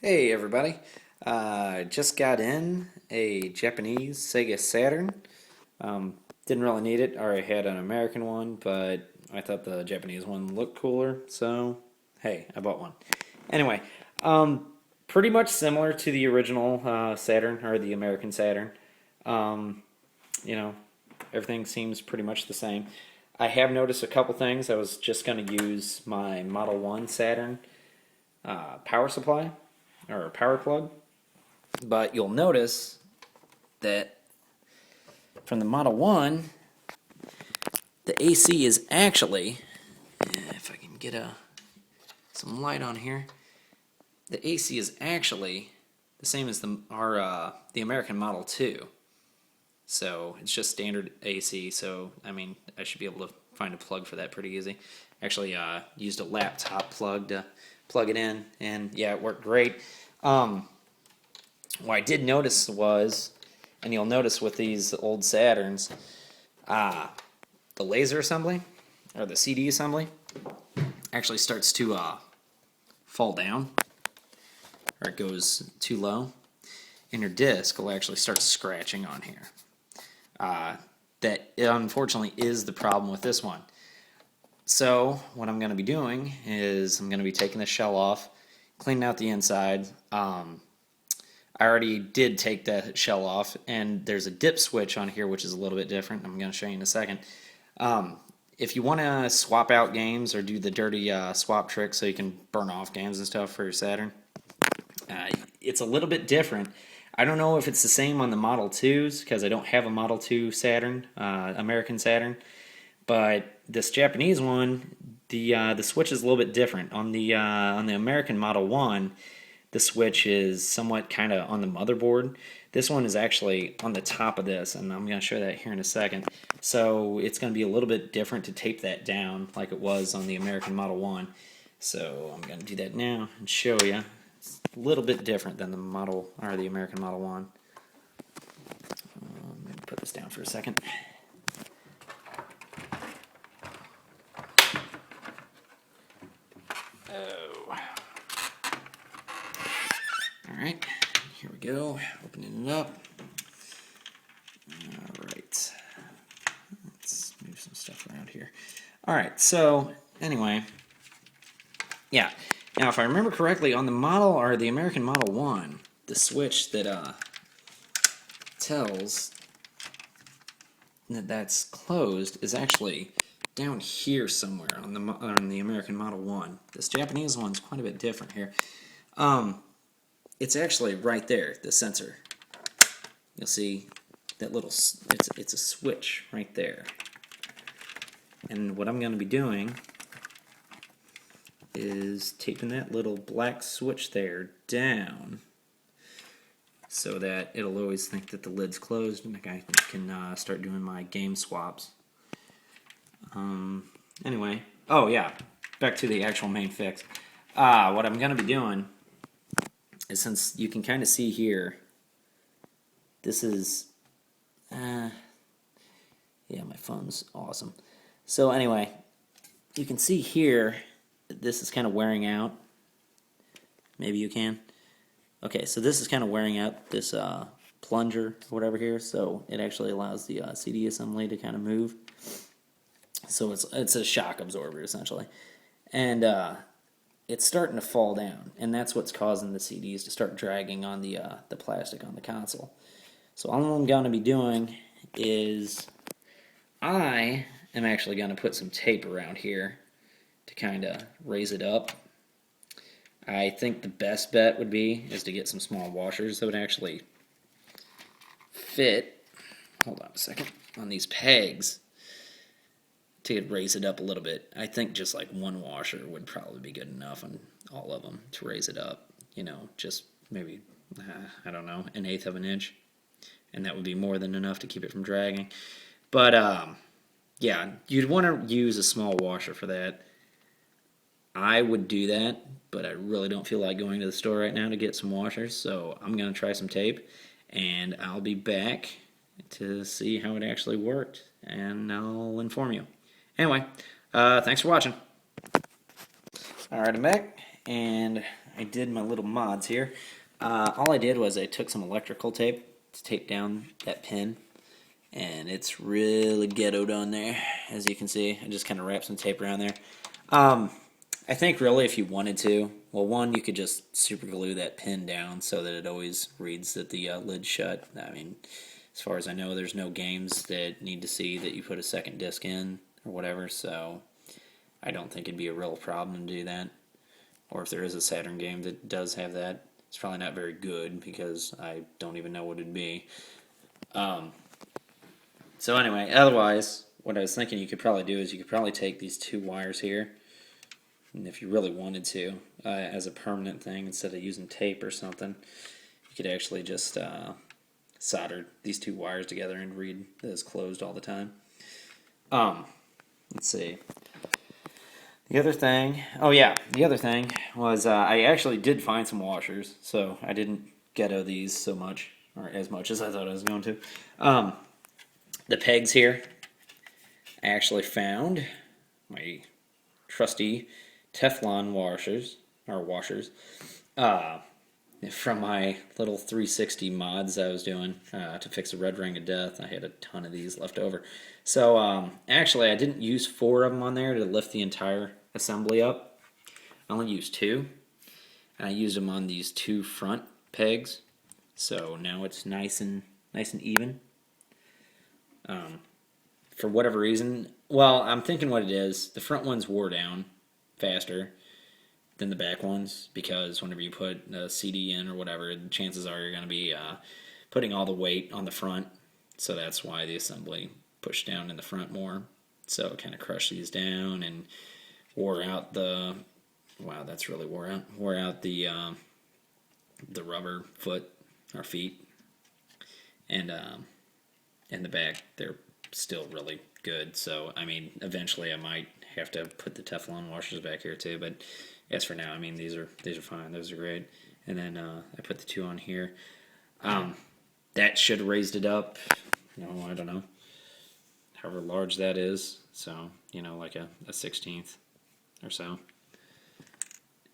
Hey everybody, just got in a Japanese Sega Saturn. Didn't really need it, already had an American one, but I thought the Japanese one looked cooler, so hey, I bought one. Anyway, pretty much similar to the original Saturn, or the American Saturn. Um, you know, everything seems pretty much the same. I have noticed a couple things. I was just going to use my Model 1 Saturn power supply or power plug, but you'll notice that from the Model 1, the AC is actually, if I can get some light on here, the AC is actually the same as the American Model 2. So it's just standard AC, so I mean, I should be able to find a plug for that pretty easy. Actually, used a laptop plug to plug it in, and yeah, it worked great. What I did notice was, and you'll notice with these old Saturns, the laser assembly, or the CD assembly, actually starts to fall down, or it goes too low, and your disc will actually start scratching on here. That unfortunately is the problem with this one. So what I'm going to be doing is I'm going to be taking the shell off, cleaning out the inside. I already did take that shell off, and there's a dip switch on here which is a little bit different. I'm going to show you in a second. If you want to swap out games or do the dirty swap trick so you can burn off games and stuff for your Saturn, it's a little bit different. I don't know if it's the same on the Model 2s because I don't have a Model 2 Saturn, American Saturn, but this Japanese one, the switch is a little bit different. On the American Model 1, the switch is somewhat kind of on the motherboard. This one is actually on the top of this, and I'm going to show that here in a second. So it's going to be a little bit different to tape that down like it was on the American Model 1. So I'm going to do that now and show you. It's a little bit different than the model or the American Model 1. Let me put this down for a second. Oh. Alright, here we go. Opening it up. Alright. Let's move some stuff around here. Alright, so anyway. Yeah. Now, if I remember correctly, on the model, or the American Model 1, the switch that tells that that's closed is actually down here somewhere on the American Model 1. This Japanese one's quite a bit different here. It's actually right there, the sensor. You'll see that little, it's a switch right there. And what I'm going to be doing is taping that little black switch there down so that it'll always think that the lid's closed and I can start doing my game swaps. Anyway, oh yeah, back to the actual main fix. What I'm going to be doing is, since you can kind of see here, this is, yeah, my phone's awesome. So anyway, you can see here that this is kind of wearing out. Maybe you can. Okay, so this is kind of wearing out this plunger or whatever here, so it actually allows the CD assembly to kind of move. So it's a shock absorber essentially, and it's starting to fall down, and that's what's causing the CDs to start dragging on the plastic on the console. So all I'm going to be doing is I am actually going to put some tape around here to kind of raise it up. I think the best bet would be is to get some small washers that would actually fit, hold on a second, on these pegs to raise it up a little bit. I think just like one washer would probably be good enough on all of them to raise it up. You know, just maybe, I don't know, 1/8 of an inch. And that would be more than enough to keep it from dragging. But, yeah, you'd want to use a small washer for that. I would do that, but I really don't feel like going to the store right now to get some washers, so I'm going to try some tape, and I'll be back to see how it actually worked, and I'll inform you. Anyway, thanks for watching. Alright, I'm back, and I did my little mods here. All I did was I took some electrical tape to tape down that pin, and it's really ghettoed on there, as you can see. I just kind of wrapped some tape around there. I think really if you wanted to, well, one, you could just super glue that pin down so that it always reads that the lid's shut. I mean, as far as I know, there's no games that need to see that you put a second disc in or whatever, so I don't think it'd be a real problem to do that. Or if there is a Saturn game that does have that, it's probably not very good because I don't even know what it'd be. So anyway, otherwise, what I was thinking you could probably do is you could probably take these two wires here, and if you really wanted to, as a permanent thing, instead of using tape or something, you could actually just solder these two wires together and read that it's closed all the time. Let's see. The other thing was I actually did find some washers, so I didn't ghetto these so much, or as much as I thought I was going to. The pegs here, I actually found my trusty Teflon washers, from my little 360 mods I was doing to fix a red ring of death. I had a ton of these left over. So actually I didn't use 4 of them on there to lift the entire assembly up. I only used 2. And I used them on these 2 front pegs. So now it's nice and even. For whatever reason, well, I'm thinking what it is, the front ones wore down faster than the back ones, because whenever you put a CD in or whatever, the chances are you're going to be putting all the weight on the front, so that's why the assembly pushed down in the front more. So it kind of crushed these down and wore out the, wow, that's really wore out the rubber foot or feet, and in the back they're still really good. So I mean, eventually I might have to put the Teflon washers back here too, but as for now, I mean, these are fine. Those are great. And then I put the 2 on here. That should have raised it up. I don't know, however large that is. So like a 16th or so.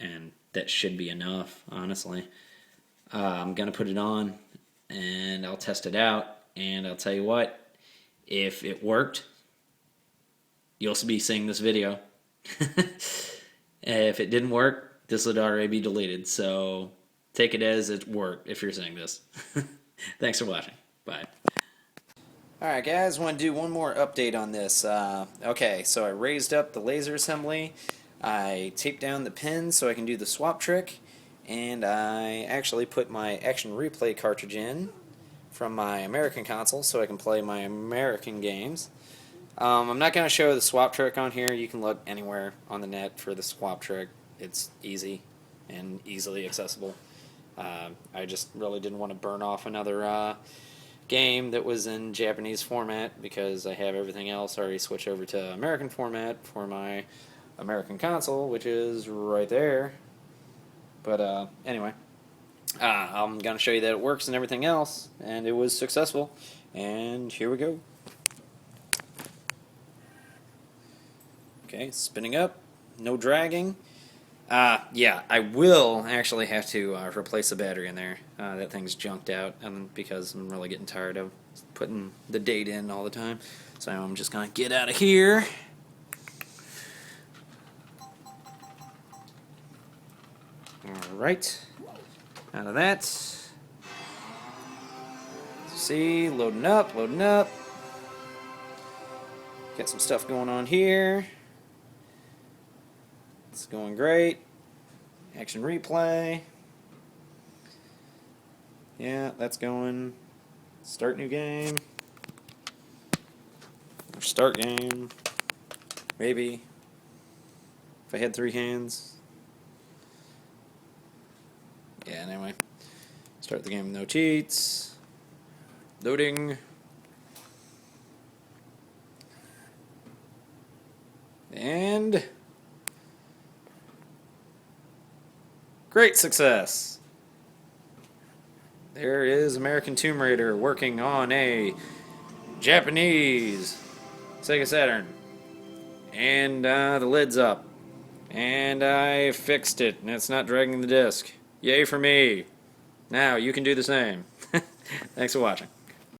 And that should be enough, honestly. I'm gonna put it on, and I'll test it out. And I'll tell you what, if it worked, you'll be seeing this video. If it didn't work, this would already be deleted. So take it as it worked if you're seeing this. Thanks for watching. Bye. Alright guys, want to do one more update on this. Okay, so I raised up the laser assembly. I taped down the pins so I can do the swap trick. And I actually put my Action Replay cartridge in from my American console so I can play my American games. I'm not going to show the swap trick on here. You can look anywhere on the net for the swap trick. It's easy and easily accessible. I just really didn't want to burn off another game that was in Japanese format because I have everything else already switched over to American format for my American console, which is right there. But anyway, I'm going to show you that it works and everything else, and it was successful. And here we go. Okay, spinning up, no dragging. Yeah, I will actually have to replace the battery in there. That thing's junked out, because I'm really getting tired of putting the date in all the time. So I'm just going to get out of here. Alright, out of that. See, loading up. Got some stuff going on here. It's going great. Action Replay. Yeah, that's going. Start new game. Or start game. Maybe. If I had 3 hands. Yeah, anyway. Start the game with no cheats. Loading. And great success. There is American Tomb Raider working on a Japanese Sega Saturn. And the lid's up. And I fixed it, and it's not dragging the disc. Yay for me! Now, you can do the same. Thanks for watching.